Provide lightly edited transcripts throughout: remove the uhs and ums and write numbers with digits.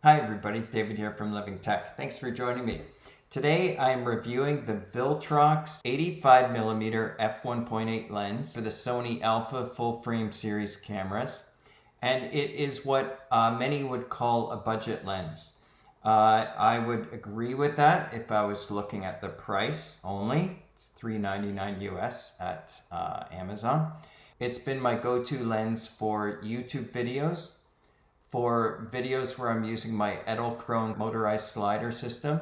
Hi everybody, David here from Living Tech. Thanks for joining me. Today I'm reviewing the Viltrox 85mm f1.8 lens for the Sony Alpha full frame series cameras, and it is what many would call a budget lens. I would agree with that if I was looking at the price only. It's $3.99 US at Amazon. It's been my go-to lens for YouTube videos, for videos where I'm using my Edelkrone motorized slider system,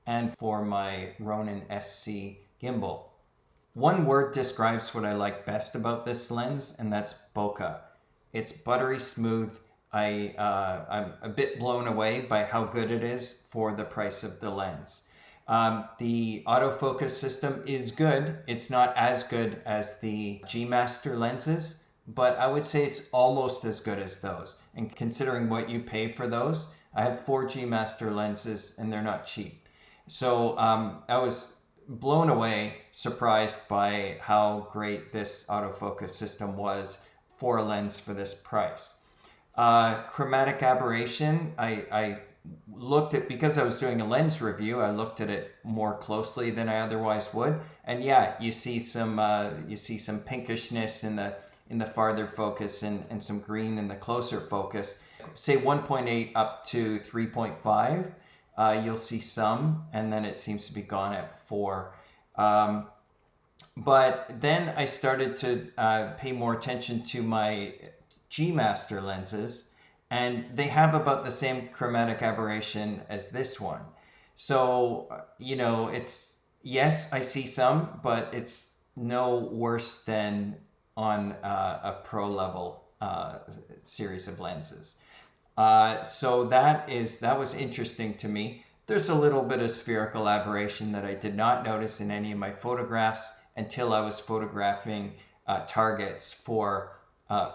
and for my Ronin SC gimbal. One word describes what I like best about this lens, and that's bokeh. It's buttery smooth. I'm a bit blown away by how good it is for the price of the lens. The autofocus system is good. It's not as good as the G Master lenses, but I would say it's almost as good as those. And considering what you pay for those, I have 4 G Master lenses and they're not cheap. So I was blown away, surprised by how great this autofocus system was for a lens for this price. Chromatic Aberration, I looked at, because I was doing a lens review, I looked at it more closely than I otherwise would. And yeah, you see some pinkishness in the farther focus and some green in the closer focus. Say 1.8 up to 3.5, you'll see some, and then it seems to be gone at 4. But then I started to pay more attention to my G Master lenses, and they have about the same chromatic aberration as this one. So, it's, yes, I see some, but it's no worse than on a pro level series of lenses. So that was interesting to me. There's a little bit of spherical aberration that I did not notice in any of my photographs until I was photographing targets for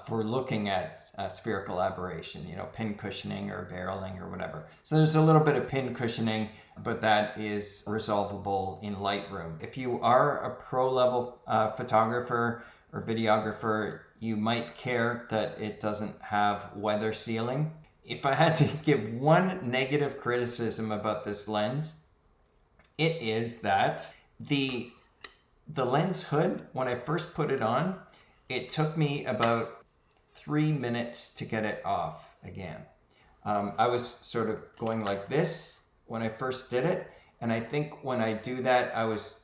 looking at spherical aberration, pin cushioning or barreling or whatever. So there's a little bit of pin cushioning, but that is resolvable in Lightroom. If you are a pro level photographer or videographer, you might care that it doesn't have weather sealing. If I had to give one negative criticism about this lens, it is that the lens hood, when I first put it on, it took me about 3 minutes to get it off again. I was sort of going like this when I first did it, and I think when I do that, I was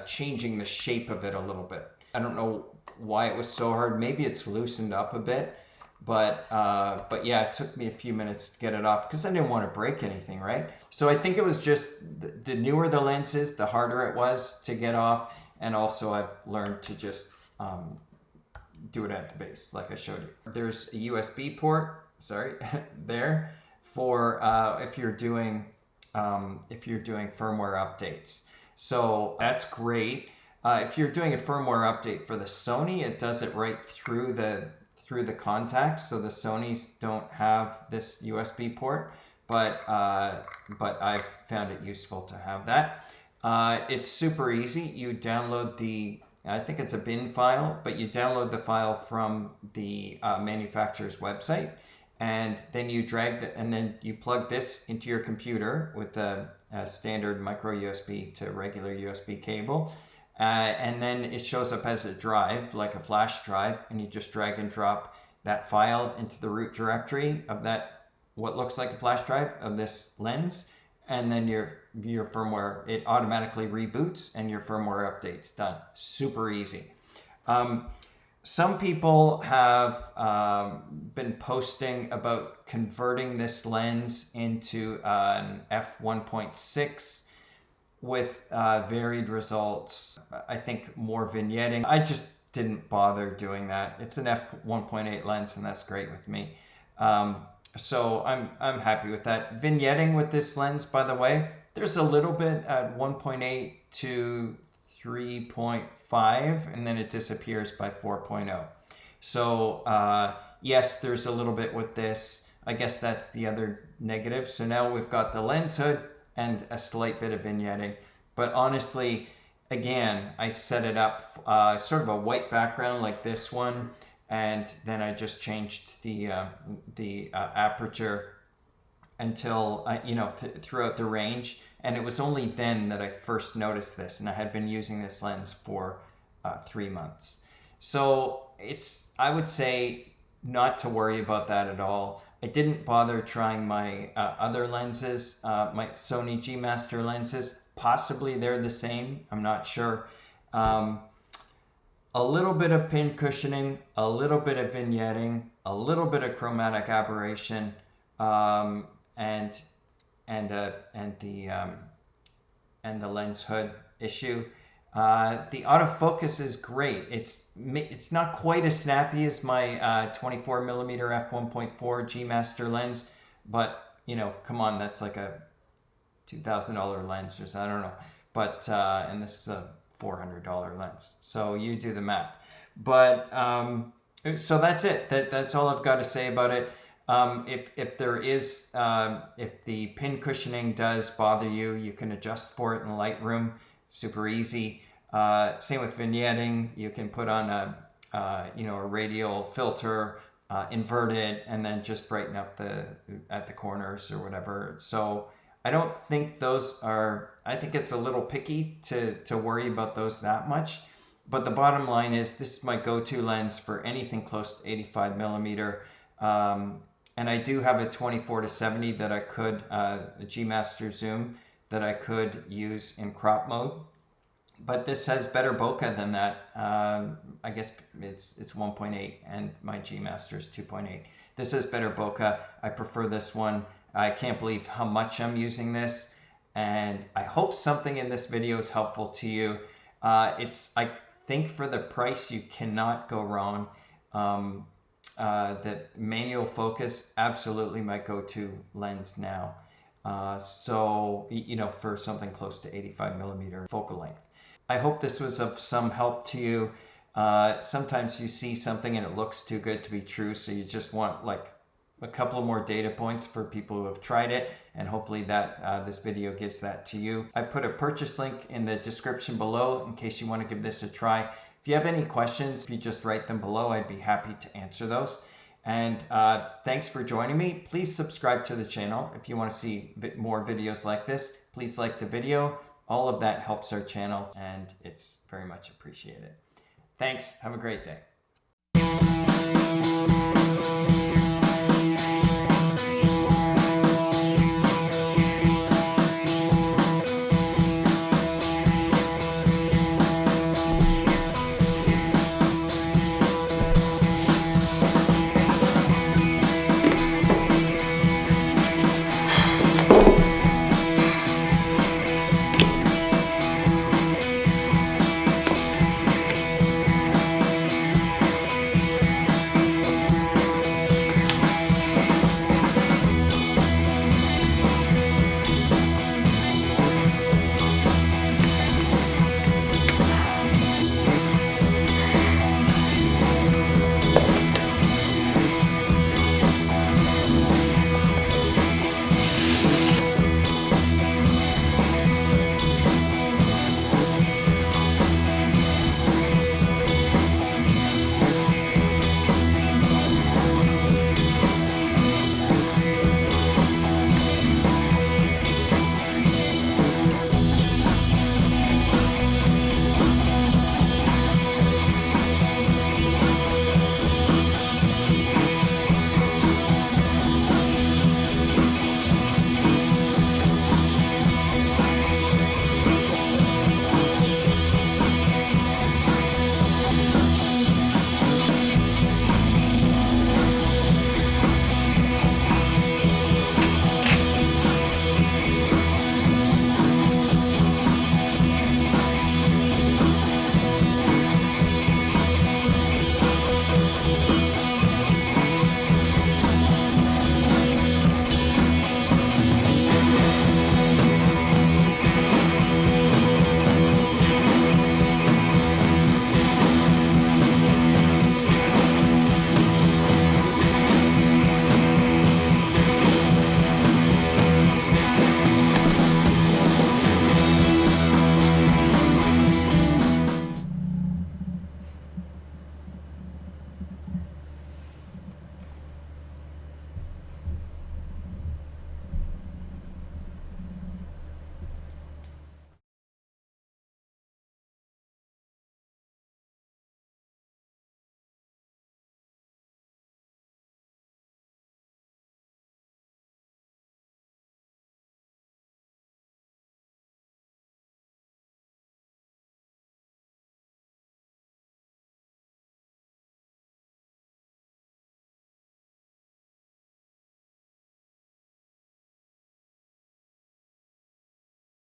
changing the shape of it a little bit. I don't know why it was so hard. Maybe it's loosened up a bit, but yeah, it took me a few minutes to get it off because I didn't want to break anything, right? So I think it was just the newer the lens is, the harder it was to get off, and also I've learned to just do it at the base, like I showed you. There's a USB port, there for if you're doing firmware updates. So that's great. If you're doing a firmware update for the Sony, it does it right through the contacts, so the Sonys don't have this USB port, but I've found it useful to have that. It's super easy. You download I think it's a bin file, but you download the file from the manufacturer's website, and then you and then you plug this into your computer with a standard micro USB to regular USB cable. And then it shows up as a drive, like a flash drive, and you just drag and drop that file into the root directory of that, what looks like a flash drive of this lens, and then your firmware, it automatically reboots and your firmware update's done. Super easy. Some people have been posting about converting this lens into an f1.6 with varied results. I think more vignetting. I just didn't bother doing that. It's an f1.8 lens, and that's great with me. So I'm happy with that. Vignetting with this lens, by the way, there's a little bit at 1.8 to 3.5, and then it disappears by 4.0. So yes, there's a little bit with this. I guess that's the other negative. So now we've got the lens hood and a slight bit of vignetting. But honestly, again, I set it up sort of a white background like this one, and then I just changed the aperture until throughout the range. And it was only then that I first noticed this, and I had been using this lens for 3 months. So I would say not to worry about that at all. I didn't bother trying my other lenses, my Sony G Master lenses. Possibly they're the same, I'm not sure. A little bit of pin cushioning, a little bit of vignetting, a little bit of chromatic aberration, and the lens hood issue. The autofocus is great. It's not quite as snappy as my 24mm f1.4 G Master lens, but come on, that's like a $2,000 lens or so, I don't know. But and this is a $400 lens, so you do the math. But so that's it. That's all I've got to say about it. If the pin cushioning does bother you, you can adjust for it in Lightroom. Super easy. Same with vignetting. You can put on a radial filter, invert it, and then just brighten up at the corners or whatever. So I don't think I think it's a little picky to worry about those that much. But the bottom line is, this is my go-to lens for anything close to 85mm. And I do have a 24-70 that I could, a G Master zoom that I could use in crop mode. But this has better bokeh than that. I guess it's 1.8 and my G Master is 2.8. This has better bokeh. I prefer this one. I can't believe how much I'm using this, and I hope something in this video is helpful to you. I think for the price, you cannot go wrong. The manual focus, absolutely my go-to lens now. So, for something close to 85mm focal length. I hope this was of some help to you. Sometimes you see something and it looks too good to be true, so you just want like a couple of more data points for people who have tried it, and hopefully that this video gives that to you. I put a purchase link in the description below in case you want to give this a try. If you have any questions, if you just write them below, I'd be happy to answer those. And thanks for joining me. Please subscribe to the channel if you want to see more videos like this. Please like the video. All of that helps our channel, and it's very much appreciated. Thanks. Have a great day.